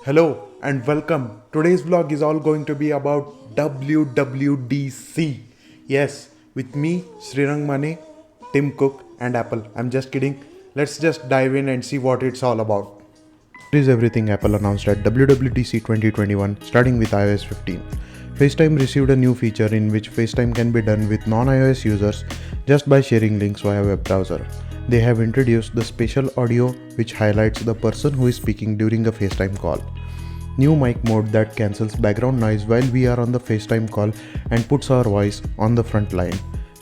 Hello and welcome. Today's vlog is all going to be about WWDC. Yes, with me, Srirang Mane, Tim Cook, and Apple. I'm just kidding. Let's just dive in and see what it's all about. Here is everything Apple announced at WWDC 2021, starting with iOS 15. FaceTime received a new feature in which FaceTime can be done with non-iOS users just by sharing links via web browser. They have introduced the spatial audio, which highlights the person who is speaking during a FaceTime call. New mic mode that cancels background noise while we are on the FaceTime call and puts our voice on the front line.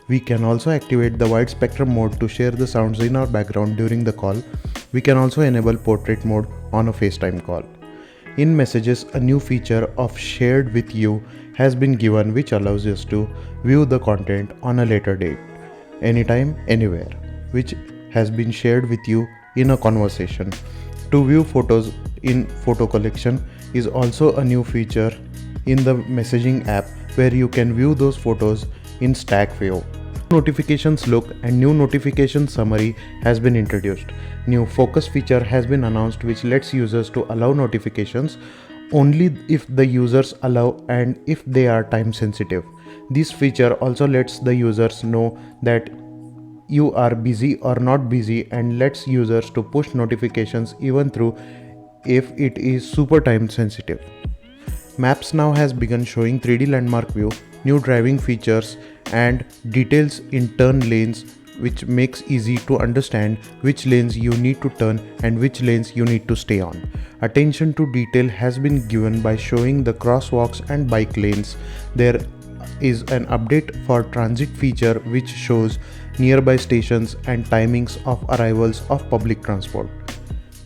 We can also activate the wide spectrum mode to share the sounds in our background during the call. We can also enable portrait mode on a FaceTime call. In Messages, a new feature of Shared with You has been given, which allows us to view the content on a later date, anytime, anywhere, which has been shared with you in a conversation. To view photos in Photo Collection is also a new feature in the messaging app where you can view those photos in stack view. Notifications look and new notification summary has been introduced. New focus feature has been announced, which lets users to allow notifications only if the users allow and if they are time sensitive. This feature also lets the users know that you are busy or not busy and lets users to push notifications even through if it is super time sensitive. Maps now has begun showing 3D landmark view, new driving features and details in turn lanes, which makes easy to understand which lanes you need to turn and which lanes you need to stay on. Attention to detail has been given by showing the crosswalks and bike lanes. There is an update for transit feature which shows nearby stations and timings of arrivals of public transport.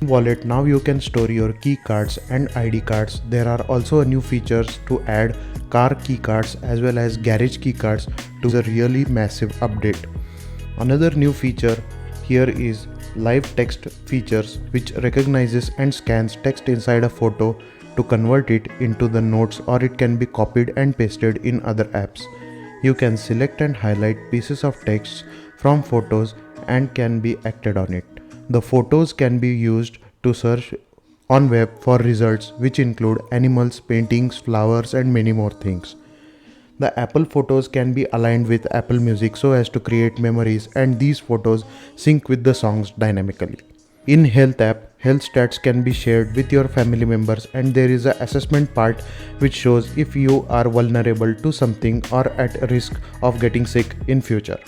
In Wallet, now you can store your key cards and ID cards. There are also new features to add car key cards as well as garage key cards to the really massive update. Another new feature here is live text features, which recognizes and scans text inside a photo to convert it into the notes, or it can be copied and pasted in other apps. You can select and highlight pieces of text from photos and can be acted on it. The photos can be used to search on web for results, which include animals, paintings, flowers and many more things. The Apple photos can be aligned with Apple Music so as to create memories, and these photos sync with the songs dynamically. In Health app, health stats can be shared with your family members, and there is an assessment part which shows if you are vulnerable to something or at risk of getting sick in future.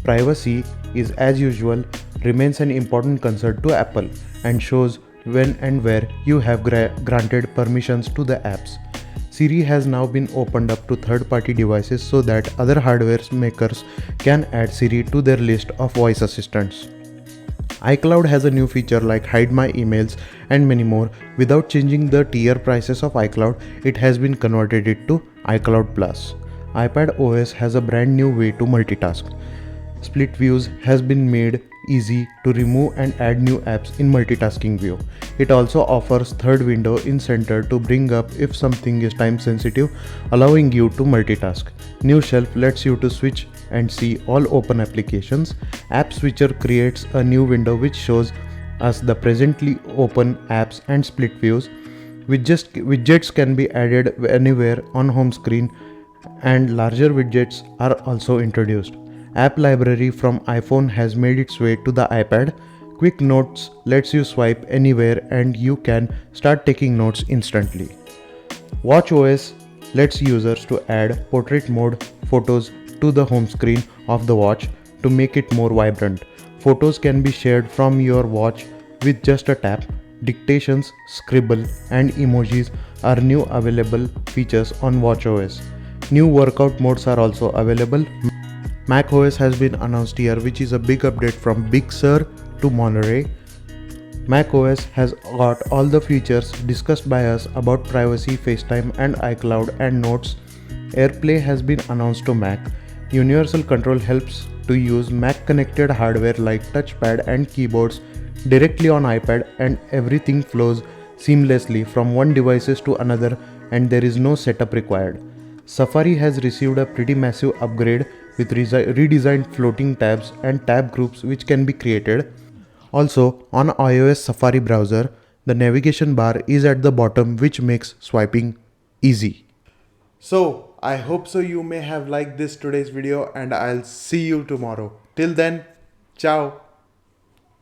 Privacy is, as usual, remains an important concern to Apple and shows when and where you have granted permissions to the apps. Siri has now been opened up to third-party devices so that other hardware makers can add Siri to their list of voice assistants. iCloud has a new feature like hide my emails and many more. Without changing the tier prices of iCloud, it has been converted it to iCloud Plus. iPad OS has a brand new way to multitask. Split views has been made easy to remove and add new apps in multitasking view. It also offers third window in center to bring up if something is time sensitive, allowing you to multitask. New shelf lets you to switch and see all open applications. App switcher creates a new window which shows us the presently open apps and split views. Widgets can be added anywhere on home screen, and larger widgets are also introduced. App library from iPhone has made its way to the iPad. Quick Notes lets you swipe anywhere and you can start taking notes instantly. watchOS lets users to add portrait mode photos to the home screen of the watch to make it more vibrant. Photos can be shared from your watch with just a tap. Dictations, scribble and emojis are new available features on watchOS. New workout modes are also available. macOS has been announced here, which is a big update from Big Sur to Monterey. macOS has got all the features discussed by us about privacy, FaceTime and iCloud and Notes. AirPlay has been announced to Mac. Universal Control helps to use Mac connected hardware like touchpad and keyboards directly on iPad, and everything flows seamlessly from one devices to another and there is no setup required. Safari has received a pretty massive upgrade with redesigned floating tabs and tab groups which can be created. Also, on iOS Safari browser, The navigation bar is at the bottom, which makes swiping easy. So I hope so you may have liked this today's video, and I'll see you tomorrow. Till then, ciao.